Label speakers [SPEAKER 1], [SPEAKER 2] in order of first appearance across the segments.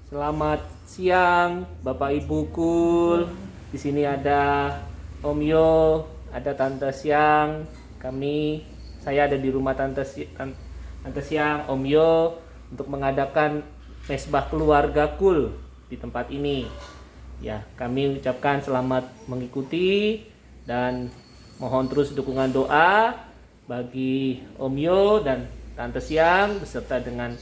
[SPEAKER 1] Selamat siang, Bapak Ibu Kul. Di sini ada Om Yo, ada Tante Siang. Saya ada di rumah Tante Siang, Om Yo, untuk mengadakan mesbah keluarga Kul di tempat ini. Ya, kami ucapkan selamat mengikuti dan mohon terus dukungan doa bagi Om Yo dan Tante Siang beserta dengan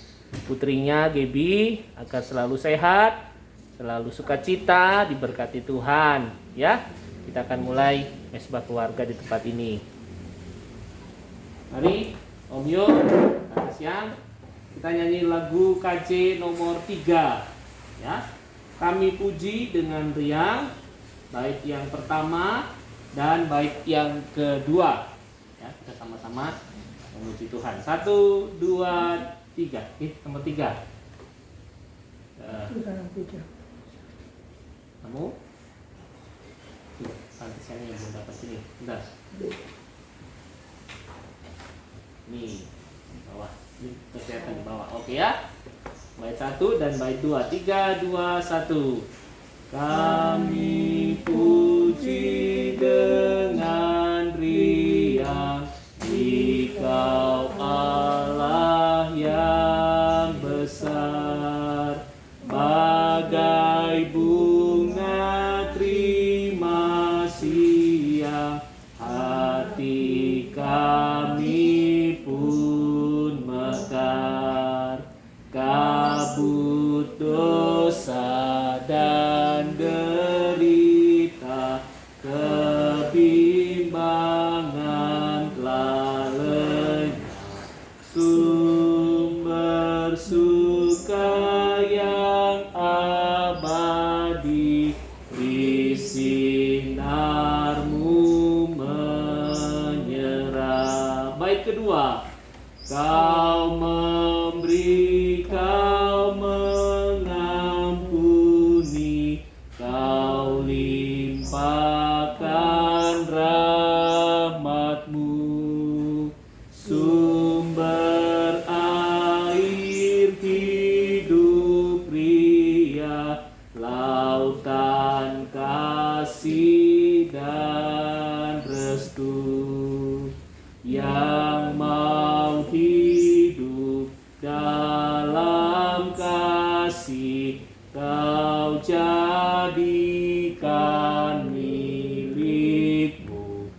[SPEAKER 1] putrinya Gaby agar selalu sehat, selalu sukacita, diberkati Tuhan. Ya, kita akan mulai mesbah keluarga di tempat ini. Mari Om Yo, Tante Siang, kita nyanyi lagu KJ nomor 3. Ya, kami puji dengan riang, bait yang pertama dan bait yang kedua. Ya, kita sama-sama memuji Tuhan. 1, 2, 3. Nomor 3. Kamu? Tante Siang yang belum dapat sini. Bentar. Nih, di bawah. Ini kelihatan di bawah. Oke ya. Bait 1 dan bait 2. 3, 2, 1. Kami puji dengan riang Dikau Allah yang besar, bagai bunga terima siang, hati kami pun mekar. Kabut dosa dan derita, kebimbangan telah lenyap. Sumber suka yang abadi di sinar-Mu menyerap. Bait kedua. Kau memberi, Kau mengampuni, Kau limpahkan rahmat-Mu. Sumber air hidup ria, lautan kasih dan restu, yang mau hidup dalam kasih, Kau jadikan milik-Mu,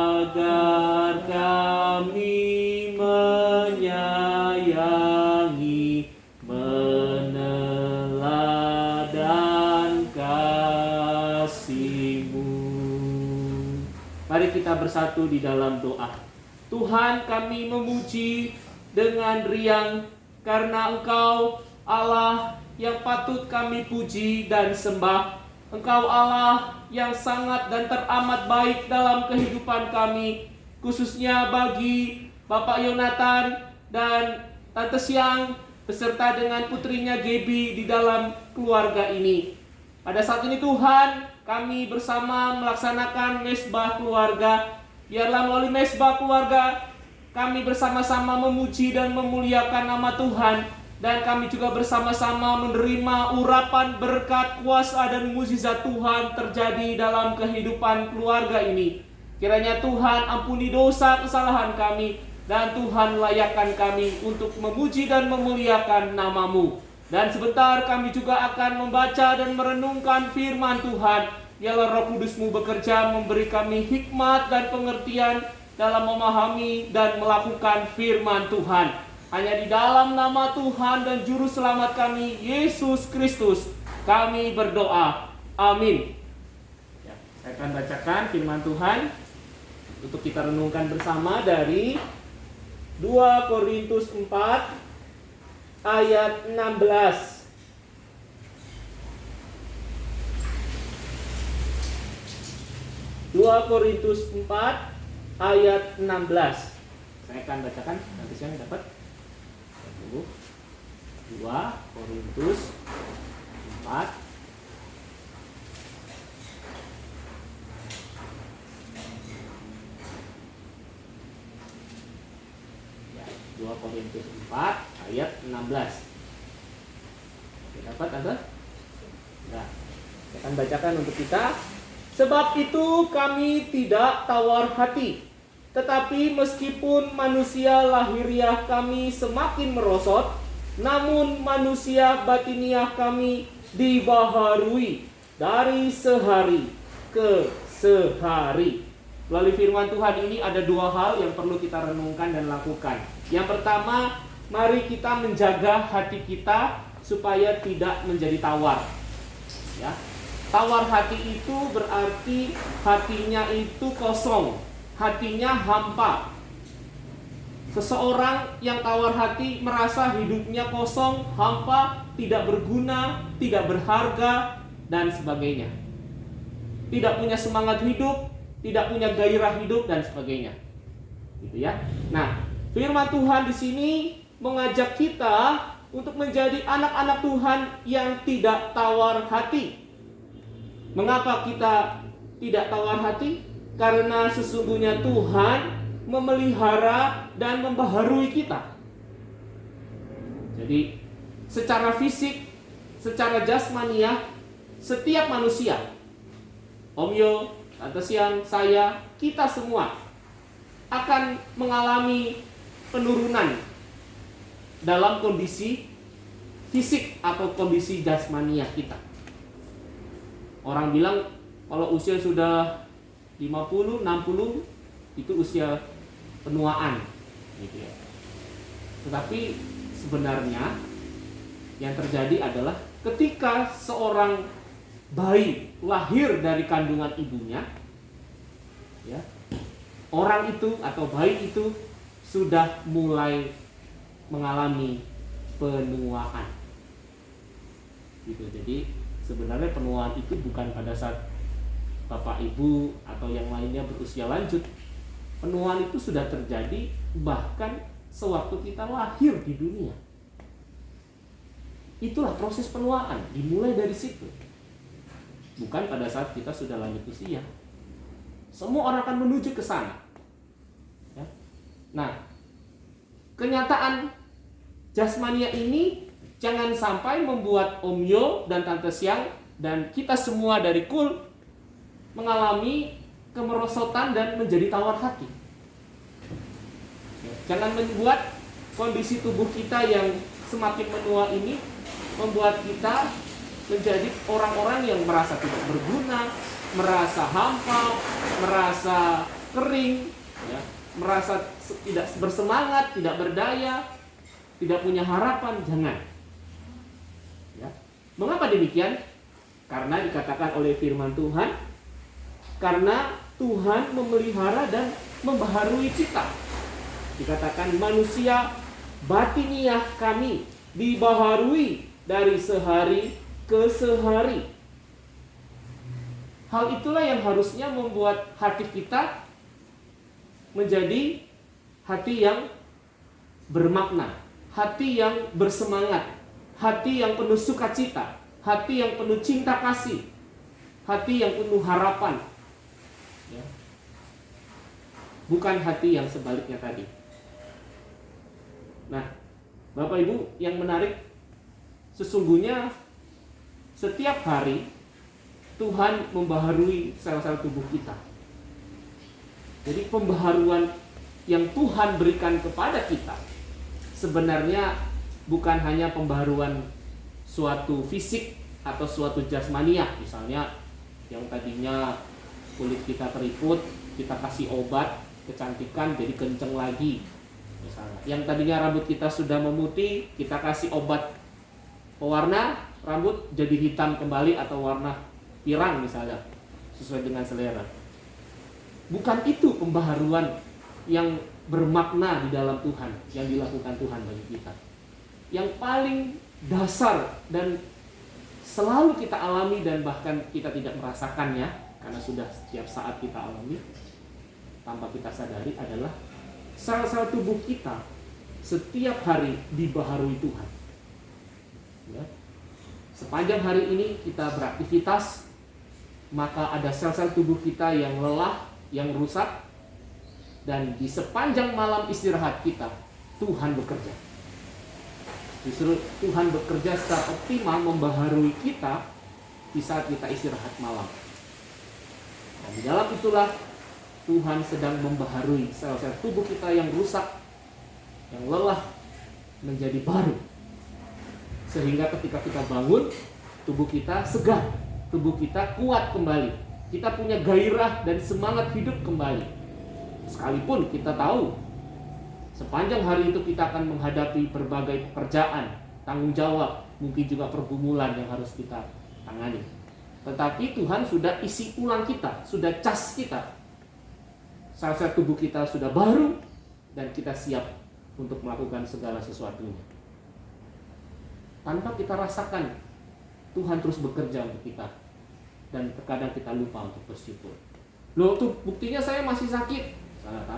[SPEAKER 1] agar kami menyayangi, meneladan kasih-Mu. Mari kita bersatu di dalam doa. Tuhan, kami memuji dengan riang karena Engkau Allah yang patut kami puji dan sembah. Engkau Allah yang sangat dan teramat baik dalam kehidupan kami, khususnya bagi Bapak Yonatan dan Tante Siang beserta dengan putrinya Gaby di dalam keluarga ini. Pada saat ini Tuhan, kami bersama melaksanakan mesbah keluarga. Biarlah melalui mesbah keluarga kami bersama-sama memuji dan memuliakan nama Tuhan, dan kami juga bersama-sama menerima urapan berkat, kuasa dan mukjizat Tuhan terjadi dalam kehidupan keluarga ini. Kiranya Tuhan ampuni dosa kesalahan kami, dan Tuhan layakkan kami untuk memuji dan memuliakan nama-Mu. Dan sebentar kami juga akan membaca dan merenungkan firman Tuhan. Biarlah Roh Kudus-Mu bekerja memberi kami hikmat dan pengertian dalam memahami dan melakukan firman Tuhan. Hanya di dalam nama Tuhan dan Juru Selamat kami, Yesus Kristus, kami berdoa. Amin. Ya, saya akan bacakan firman Tuhan untuk kita renungkan bersama dari 2 Korintus 4 ayat 16. 2 Korintus 4 ayat 16. Saya akan bacakan, nanti siang dapat. 2 Korintus 4 2 Korintus 4 ayat 16. Dapat Tante? Nah, saya akan bacakan untuk kita. Sebab itu kami tidak tawar hati, tetapi meskipun manusia lahiriah kami semakin merosot, namun manusia batiniah kami dibaharui dari sehari ke sehari. Melalui firman Tuhan ini ada dua hal yang perlu kita renungkan dan lakukan. Yang pertama, mari kita menjaga hati kita supaya tidak menjadi tawar. Ya. Tawar hati itu berarti hatinya itu kosong, hatinya hampa. Seseorang yang tawar hati merasa hidupnya kosong, hampa, tidak berguna, tidak berharga, dan sebagainya. Tidak punya semangat hidup, tidak punya gairah hidup, dan sebagainya. Gitu ya. Nah, firman Tuhan di sini mengajak kita untuk menjadi anak-anak Tuhan yang tidak tawar hati. Mengapa kita tidak tawar hati? Karena sesungguhnya Tuhan memelihara dan membaharui kita. Jadi, secara fisik, secara jasmaniah, setiap manusia, Om Yo, Tante Siang, saya, kita semua akan mengalami penurunan dalam kondisi fisik atau kondisi jasmaniah kita. Orang bilang kalau usia sudah 50, 60 itu usia penuaan gitu ya. Tetapi sebenarnya yang terjadi adalah ketika seorang bayi lahir dari kandungan ibunya, ya, orang itu atau bayi itu sudah mulai mengalami penuaan. Gitu. Jadi sebenarnya penuaan itu bukan pada saat bapak ibu atau yang lainnya berusia lanjut. Penuaan itu sudah terjadi bahkan sewaktu kita lahir di dunia. Itulah proses penuaan, dimulai dari situ. Bukan pada saat kita sudah lanjut usia. Semua orang akan menuju ke sana. Ya. Nah, kenyataan jasmania ini jangan sampai membuat Om Yo dan Tante Siang dan kita semua dari KUL mengalami kemerosotan dan menjadi tawar hati. Jangan membuat kondisi tubuh kita yang semakin menua ini membuat kita menjadi orang-orang yang merasa tidak berguna, merasa hampa, merasa kering, ya, merasa tidak bersemangat, tidak berdaya, tidak punya harapan. Jangan. Ya. Mengapa demikian? Karena dikatakan oleh firman Tuhan, karena Tuhan memelihara dan membaharui kita. Dikatakan manusia batiniah kami dibaharui dari sehari ke sehari. Hal itulah yang harusnya membuat hati kita menjadi hati yang bermakna, hati yang bersemangat, hati yang penuh sukacita, hati yang penuh cinta kasih, hati yang penuh harapan, ya. Bukan hati yang sebaliknya tadi. Nah, Bapak Ibu yang menarik, sesungguhnya setiap hari Tuhan membaharui sel-sel tubuh kita. Jadi pembaharuan yang Tuhan berikan kepada kita sebenarnya bukan hanya pembaharuan suatu fisik atau suatu jasmaniah. Misalnya yang tadinya kulit kita keriput, kita kasih obat kecantikan jadi kenceng lagi. Misalnya, yang tadinya rambut kita sudah memutih, kita kasih obat pewarna rambut jadi hitam kembali atau warna pirang misalnya, sesuai dengan selera. Bukan itu pembaharuan yang bermakna di dalam Tuhan, yang dilakukan Tuhan bagi kita. Yang paling dasar dan selalu kita alami dan bahkan kita tidak merasakannya, karena sudah setiap saat kita alami tanpa kita sadari, adalah sel-sel tubuh kita setiap hari dibaharui Tuhan. Ya. Sepanjang hari ini kita beraktivitas, maka ada sel-sel tubuh kita yang lelah, yang rusak, dan di sepanjang malam istirahat kita, Tuhan bekerja. Justru Tuhan bekerja secara optimal membaharui kita di saat kita istirahat malam. Dan di dalam itulah Tuhan sedang membaharui sel-sel tubuh kita yang rusak, yang lelah, menjadi baru. Sehingga ketika kita bangun, tubuh kita segar, tubuh kita kuat kembali. Kita punya gairah dan semangat hidup kembali. Sekalipun kita tahu sepanjang hari itu kita akan menghadapi berbagai pekerjaan, tanggung jawab, mungkin juga pergumulan yang harus kita tangani. Tetapi Tuhan sudah isi ulang kita, sudah cas kita. Sel-sel tubuh kita sudah baru dan kita siap untuk melakukan segala sesuatunya. Tanpa kita rasakan, Tuhan terus bekerja untuk kita. Dan terkadang kita lupa untuk bersyukur. Loh, tuh buktinya saya masih sakit.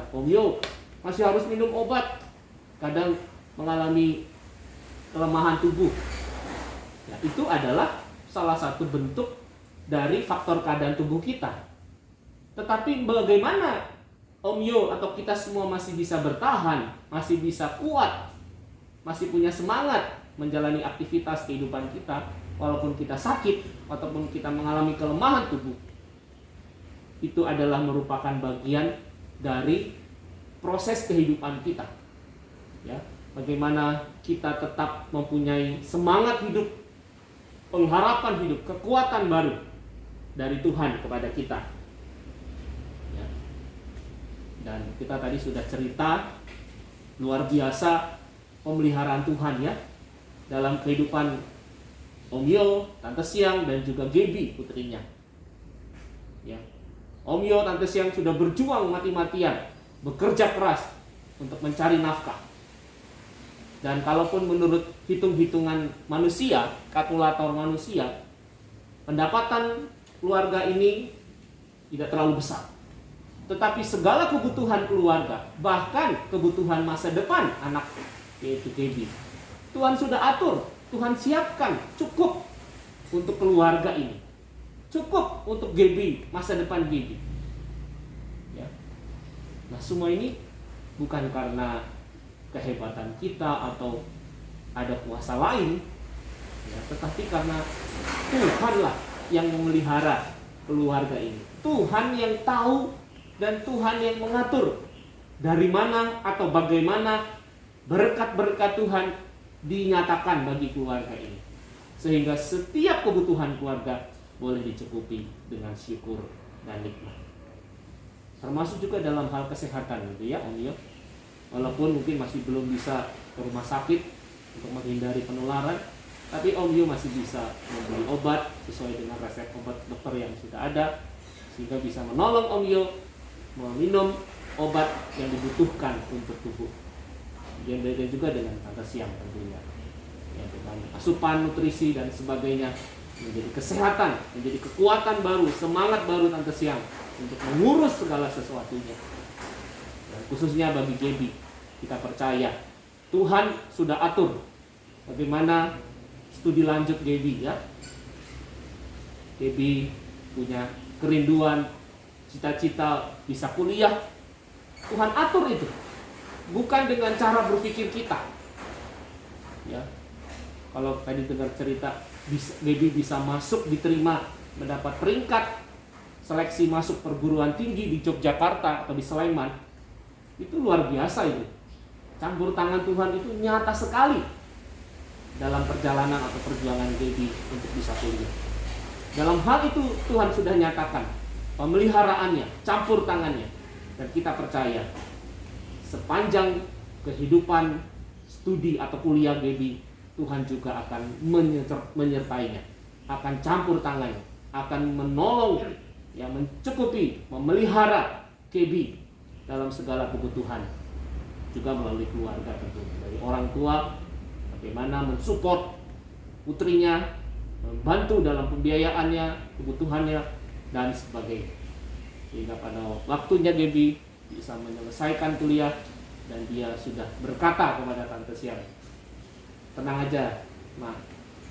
[SPEAKER 1] Om Yo masih harus minum obat. Kadang mengalami kelemahan tubuh. Ya, itu adalah salah satu bentuk dari faktor keadaan tubuh kita. Tetapi bagaimana Om Yo atau kita semua masih bisa bertahan, masih bisa kuat, masih punya semangat menjalani aktivitas kehidupan kita walaupun kita sakit ataupun kita mengalami kelemahan tubuh? Itu adalah merupakan bagian dari proses kehidupan kita. Ya, bagaimana kita tetap mempunyai semangat hidup, pengharapan hidup, kekuatan baru dari Tuhan kepada kita. Ya. Dan kita tadi sudah cerita luar biasa pemeliharaan Tuhan ya dalam kehidupan Om Yo, Tante Siang, dan juga Gaby putrinya. Ya. Om Yo, Tante Siang sudah berjuang mati-matian, bekerja keras untuk mencari nafkah. Dan kalaupun menurut hitung-hitungan manusia, kalkulator manusia, pendapatan keluarga ini tidak terlalu besar. Tetapi segala kebutuhan keluarga, bahkan kebutuhan masa depan anak, yaitu Gaby, Tuhan sudah atur, Tuhan siapkan cukup untuk keluarga ini, cukup untuk Gaby, masa depan Gaby. Ya. Nah, semua ini bukan karena kehebatan kita atau ada kuasa lain, ya, tetapi karena Tuhanlah yang memelihara keluarga ini. Tuhan yang tahu dan Tuhan yang mengatur dari mana atau bagaimana berkat-berkat Tuhan dinyatakan bagi keluarga ini, sehingga setiap kebutuhan keluarga boleh dicukupi dengan syukur dan nikmat. Termasuk juga dalam hal kesehatan gitu ya, Om Yo. Walaupun mungkin masih belum bisa ke rumah sakit untuk menghindari penularan, tapi Om Yo masih bisa membeli obat sesuai dengan resep obat dokter yang sudah ada, sehingga bisa menolong Om Yo meminum obat yang dibutuhkan untuk tubuh. Yang beda juga dengan Tante Siang tentunya, ya, dengan asupan nutrisi dan sebagainya, menjadi kesehatan, menjadi kekuatan baru, semangat baru Tante Siang untuk mengurus segala sesuatunya. Dan khususnya bagi Gaby, kita percaya Tuhan sudah atur bagaimana studi lanjut Gaby ya. Gaby punya kerinduan, cita-cita bisa kuliah. Tuhan atur itu, bukan dengan cara berpikir kita. Ya, kalau tadi dengar cerita Gaby bisa masuk, diterima, mendapat peringkat seleksi masuk perguruan tinggi di Yogyakarta atau di Sleman, itu luar biasa itu. Campur tangan Tuhan itu nyata sekali dalam perjalanan atau perjuangan Gaby untuk bisa kuliah. Dalam hal itu Tuhan sudah nyatakan pemeliharaannya, campur tangannya, dan kita percaya sepanjang kehidupan studi atau kuliah Gaby, Tuhan juga akan menyertainya, akan campur tangannya, akan menolong, yang mencukupi, memelihara Gaby dalam segala kebutuhan, juga melalui keluarga tentu, dari orang tua, bagaimana mensupport putrinya, membantu dalam pembiayaannya, kebutuhannya, dan sebagainya, sehingga pada waktunya Gaby bisa menyelesaikan kuliah dan dia sudah berkata kepada Tante Siang, tenang aja, Ma,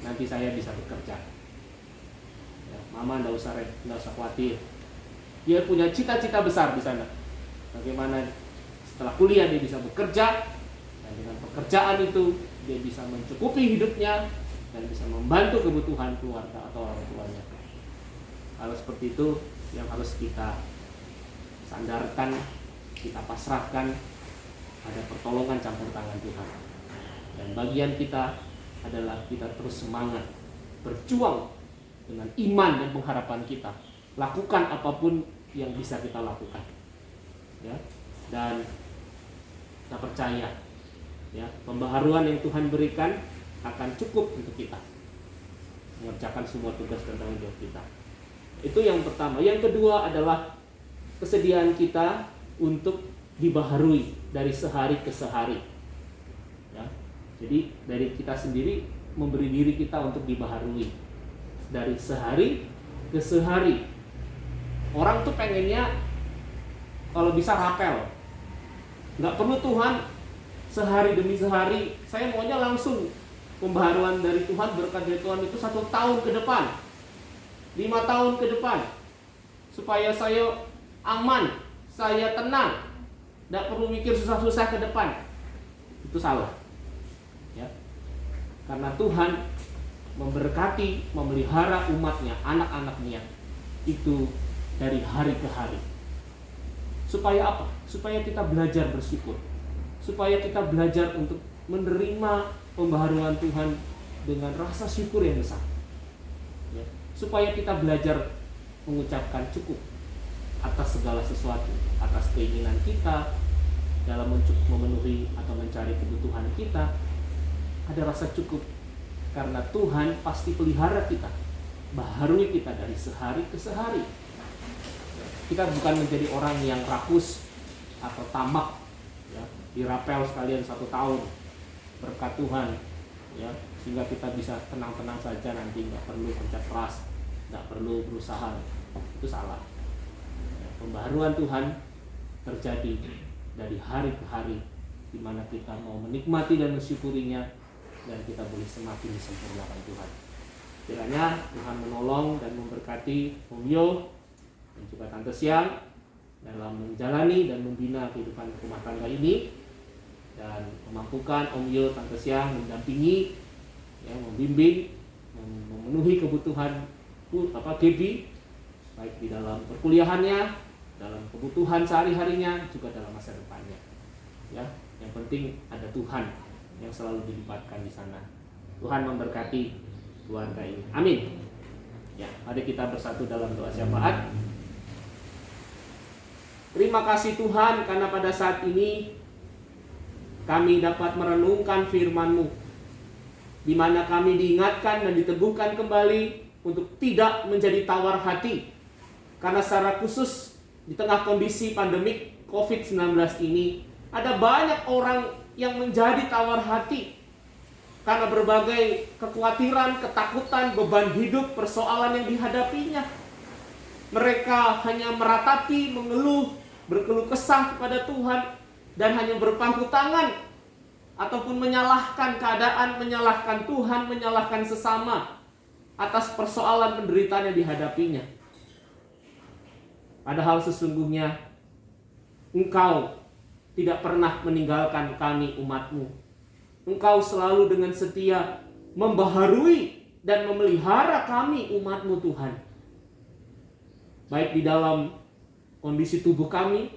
[SPEAKER 1] nanti saya bisa bekerja. Ya, Mama nggak usah khawatir. Dia punya cita-cita besar di sana. Bagaimana setelah kuliah dia bisa bekerja, dan dengan pekerjaan itu dia bisa mencukupi hidupnya, dan bisa membantu kebutuhan keluarga atau orang tuanya. Kalau seperti itu yang harus kita sandarkan, kita pasrahkan ada pertolongan campur tangan Tuhan. Dan bagian kita adalah kita terus semangat berjuang dengan iman dan pengharapan kita. Lakukan apapun yang bisa kita lakukan. Ya. Dan kita percaya ya, pembaharuan yang Tuhan berikan akan cukup untuk kita mengerjakan semua tugas dan tanggung jawab kita. Itu yang pertama. Yang kedua adalah kesediaan kita untuk dibaharui dari sehari ke sehari. Ya. Jadi dari kita sendiri memberi diri kita untuk dibaharui dari sehari ke sehari. Orang tuh pengennya kalau bisa rapel, nggak perlu Tuhan sehari demi sehari. Saya maunya langsung pembaharuan dari Tuhan, berkat dari Tuhan itu 1 tahun ke depan, 5 tahun ke depan, supaya saya aman, saya tenang, nggak perlu mikir susah-susah ke depan. Itu salah ya. Karena Tuhan memberkati, memelihara umatnya, anak-anaknya itu dari hari ke hari. Supaya apa? Supaya kita belajar bersyukur, supaya kita belajar untuk menerima pembaharuan Tuhan dengan rasa syukur yang besar ya. Supaya kita belajar mengucapkan cukup atas segala sesuatu, atas keinginan kita dalam memenuhi atau mencari kebutuhan kita. Ada rasa cukup karena Tuhan pasti pelihara kita, baharui kita dari sehari ke sehari. Kita bukan menjadi orang yang rakus atau tamak ya, dirapel sekalian 1 tahun berkat Tuhan ya, sehingga kita bisa tenang-tenang saja, nanti nggak perlu kerja keras, nggak perlu berusaha. Itu salah ya. Pembaharuan Tuhan terjadi dari hari ke hari, di mana kita mau menikmati dan mensyukurinya, dan kita boleh semakin disempurnakan Tuhan. Kiranya Tuhan menolong dan memberkati Om Yo dan juga Tante Siang dalam menjalani dan membina kehidupan rumah tangga ini, dan memampukan Om Yo, Tante Siang mendampingi, ya, membimbing, memenuhi kebutuhan Gaby, baik di dalam perkuliahannya, dalam kebutuhan sehari-harinya, juga dalam masa depannya. Ya, yang penting ada Tuhan yang selalu dilibatkan di sana. Tuhan memberkati keluarga ini. Amin. Ya, mari kita bersatu dalam doa syafaat. Terima kasih Tuhan, karena pada saat ini kami dapat merenungkan firman-Mu, di mana kami diingatkan dan diteguhkan kembali untuk tidak menjadi tawar hati. Karena secara khusus di tengah kondisi pandemik COVID-19 ini, ada banyak orang yang menjadi tawar hati karena berbagai kekhawatiran, ketakutan, beban hidup, persoalan yang dihadapinya. Mereka hanya meratapi, mengeluh, berkeluh kesah kepada Tuhan, dan hanya berpangku tangan ataupun menyalahkan keadaan, menyalahkan Tuhan, menyalahkan sesama atas persoalan penderitaan yang dihadapinya. Padahal sesungguhnya Engkau tidak pernah meninggalkan kami, umat-Mu. Engkau selalu dengan setia membaharui dan memelihara kami, umat-Mu, Tuhan. Baik di dalam kondisi tubuh kami,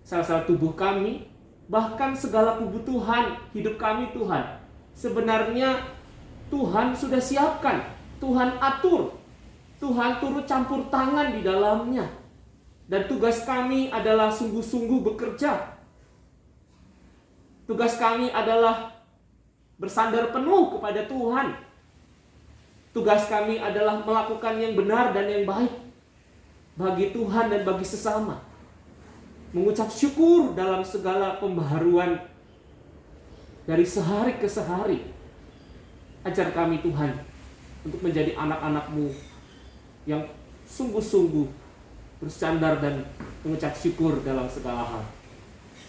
[SPEAKER 1] sel-sel tubuh kami, bahkan segala kebutuhan hidup kami, Tuhan. Sebenarnya Tuhan sudah siapkan, Tuhan atur, Tuhan turut campur tangan di dalamnya. Dan tugas kami adalah sungguh-sungguh bekerja. Tugas kami adalah bersandar penuh kepada Tuhan. Tugas kami adalah melakukan yang benar dan yang baik bagi Tuhan dan bagi sesama. Mengucap syukur dalam segala pembaharuan dari sehari ke sehari. Ajar kami Tuhan untuk menjadi anak-anak-Mu yang sungguh-sungguh bersandar dan mengucap syukur dalam segala hal.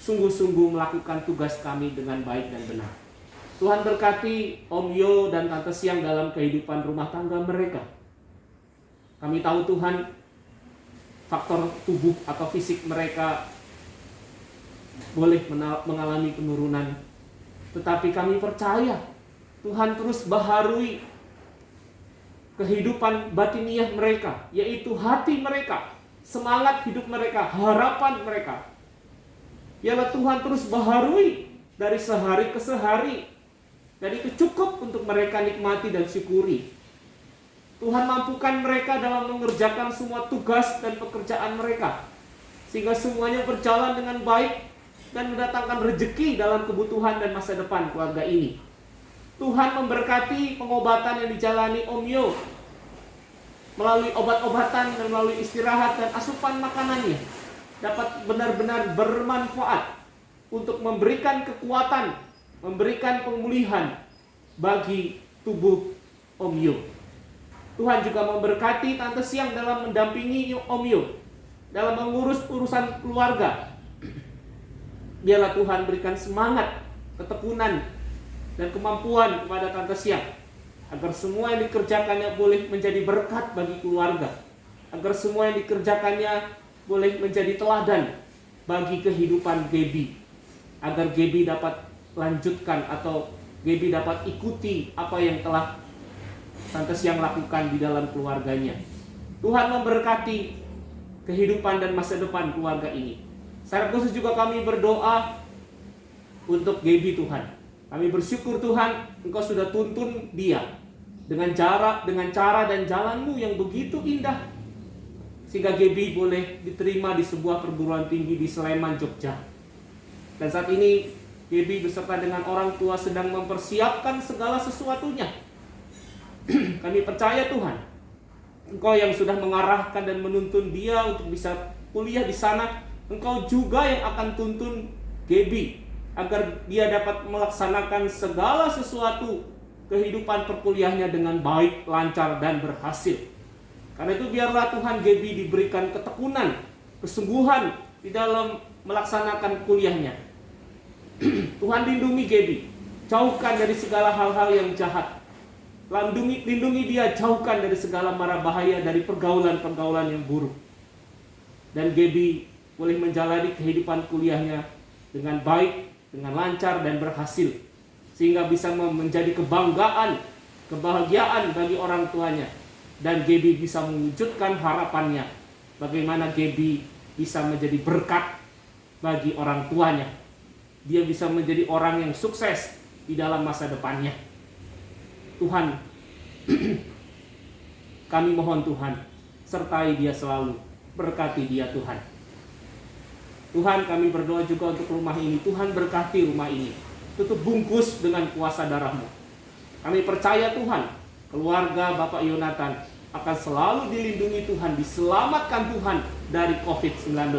[SPEAKER 1] Sungguh-sungguh melakukan tugas kami dengan baik dan benar. Tuhan berkati Om Yo dan Tante Siang dalam kehidupan rumah tangga mereka. Kami tahu Tuhan, faktor tubuh atau fisik mereka boleh mengalami penurunan, tetapi kami percaya Tuhan terus baharui kehidupan batiniah mereka, yaitu hati mereka, semangat hidup mereka, harapan mereka. Biarlah Tuhan terus baharui dari sehari ke sehari, dan itu cukup untuk mereka nikmati dan syukuri. Tuhan mampukan mereka dalam mengerjakan semua tugas dan pekerjaan mereka, sehingga semuanya berjalan dengan baik dan mendatangkan rezeki dalam kebutuhan dan masa depan keluarga ini. Tuhan memberkati pengobatan yang dijalani Om Yo, melalui obat-obatan dan melalui istirahat dan asupan makanannya, dapat benar-benar bermanfaat untuk memberikan kekuatan, memberikan pemulihan bagi tubuh Om Yo. Tuhan juga memberkati Tante Siang dalam mendampingi Om Yo dalam mengurus urusan keluarga. Biarlah Tuhan berikan semangat, ketekunan, dan kemampuan kepada Tante Siang, agar semua yang dikerjakannya boleh menjadi berkat bagi keluarga, agar semua yang dikerjakannya boleh menjadi teladan bagi kehidupan Gaby, agar Gaby dapat lanjutkan atau Gaby dapat ikuti apa yang telah Tante Siang lakukan di dalam keluarganya. Tuhan memberkati kehidupan dan masa depan keluarga ini. Secara khusus juga kami berdoa untuk Gaby, Tuhan. Kami bersyukur Tuhan, Engkau sudah tuntun dia dengan cara dan jalan-Mu yang begitu indah, sehingga Gaby boleh diterima di sebuah perguruan tinggi di Sleman, Jogja. Dan saat ini Gaby beserta dengan orang tua sedang mempersiapkan segala sesuatunya. Kami percaya Tuhan, Engkau yang sudah mengarahkan dan menuntun dia untuk bisa kuliah di sana, Engkau juga yang akan tuntun Gaby agar dia dapat melaksanakan segala sesuatu kehidupan perkuliahnya dengan baik, lancar, dan berhasil. Karena itu biarlah Tuhan Gaby diberikan ketekunan, kesungguhan di dalam melaksanakan kuliahnya. Tuhan lindungi Gaby, jauhkan dari segala hal-hal yang jahat. Lindungi dia, jauhkan dari segala mara bahaya, dari pergaulan-pergaulan yang buruk. Dan Gaby boleh menjalani kehidupan kuliahnya dengan baik, dengan lancar dan berhasil, sehingga bisa menjadi kebanggaan, kebahagiaan bagi orang tuanya. Dan Gaby bisa mewujudkan harapannya, bagaimana Gaby bisa menjadi berkat bagi orang tuanya. Dia bisa menjadi orang yang sukses di dalam masa depannya. Tuhan, kami mohon Tuhan, sertai dia selalu, berkati dia Tuhan. Tuhan, kami berdoa juga untuk rumah ini. Tuhan, berkati rumah ini, tutup bungkus dengan kuasa darah-Mu. Kami percaya Tuhan, keluarga Bapak Yonatan akan selalu dilindungi Tuhan, diselamatkan Tuhan dari COVID-19,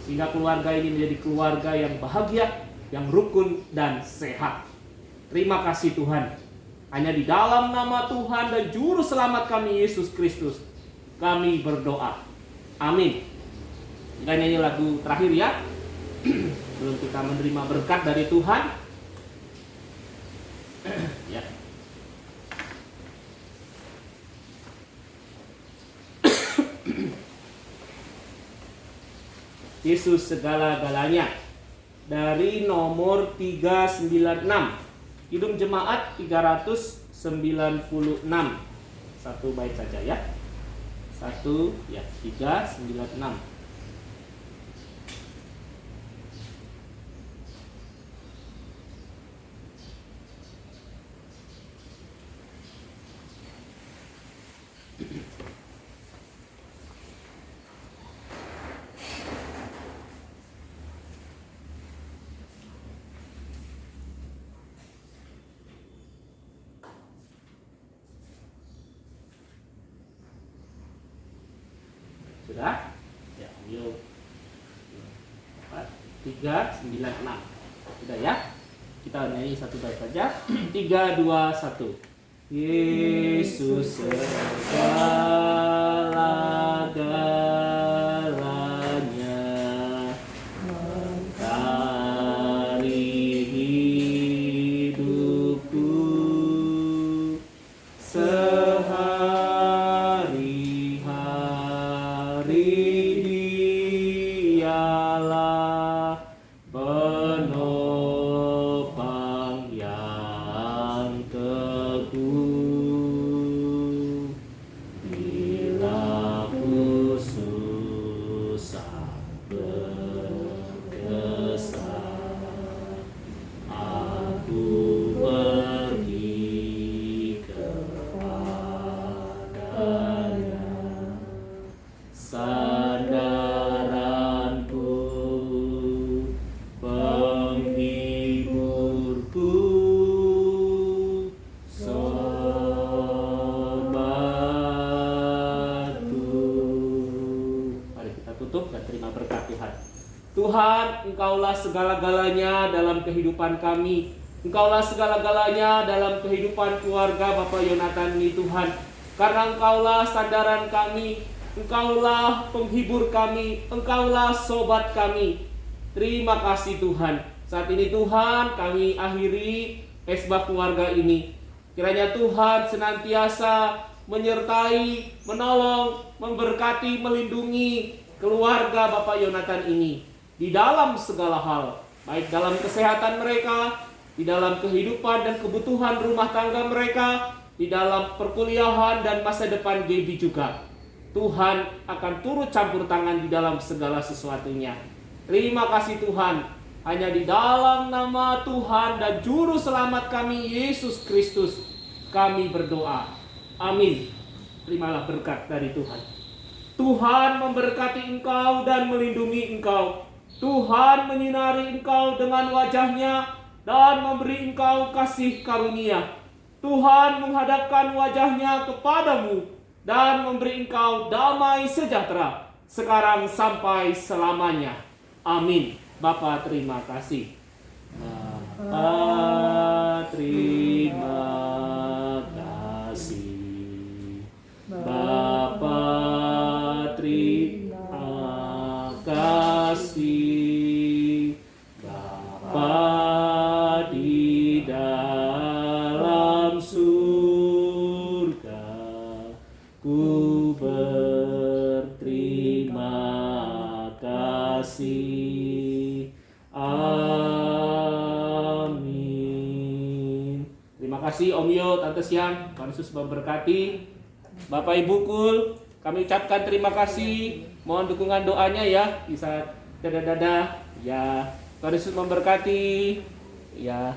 [SPEAKER 1] sehingga keluarga ini menjadi keluarga yang bahagia, yang rukun dan sehat. Terima kasih Tuhan. Hanya di dalam nama Tuhan dan Juru Selamat kami, Yesus Kristus, kami berdoa. Amin. Kita nyanyi lagu terakhir ya. Sebelum kita menerima berkat dari Tuhan. Ya. Yesus segala-galanya. Dari nomor 396. Kidung Jemaat 396. Satu bait saja ya. 396. Sudah? Ya, yuk. 396. Sudah ya? Kita nyanyi satu bait saja. 3, 2, 1. Yesus segala-galanya, mentari hidupku, Dialah penopang yang Tuhan, Engkaulah segala-galanya dalam kehidupan kami. Engkaulah segala-galanya dalam kehidupan keluarga Bapak Yonatan ini Tuhan. Karena Engkaulah sandaran kami, Engkaulah penghibur kami, Engkaulah sobat kami. Terima kasih Tuhan. Saat ini Tuhan, kami akhiri Esbah keluarga ini. Kiranya Tuhan senantiasa menyertai, menolong, memberkati, melindungi keluarga Bapak Yonatan ini di dalam segala hal, baik dalam kesehatan mereka, di dalam kehidupan dan kebutuhan rumah tangga mereka, di dalam perkuliahan dan masa depan Gaby juga. Tuhan akan turut campur tangan di dalam segala sesuatunya. Terima kasih Tuhan. Hanya di dalam nama Tuhan dan Juru Selamat kami Yesus Kristus kami berdoa. Amin. Terimalah berkat dari Tuhan. Tuhan memberkati engkau dan melindungi engkau. Tuhan menyinari engkau dengan wajahnya dan memberi engkau kasih karunia. Tuhan menghadapkan wajahnya kepadamu dan memberi engkau damai sejahtera sekarang sampai selamanya. Amin. Bapa terima kasih. Bapa terima kasih. Bapa terima kasih. Bapa di dalam surga, ku berterima kasih. Amin. Terima kasih Om Yo, Tante Siang. Tuhan Yesus memberkati. Bapak Ibu Kul, kami ucapkan terima kasih. Mohon dukungan doanya ya. Bisa dadah-dadah. Ya, Tuhan Yesus memberkati. Ya.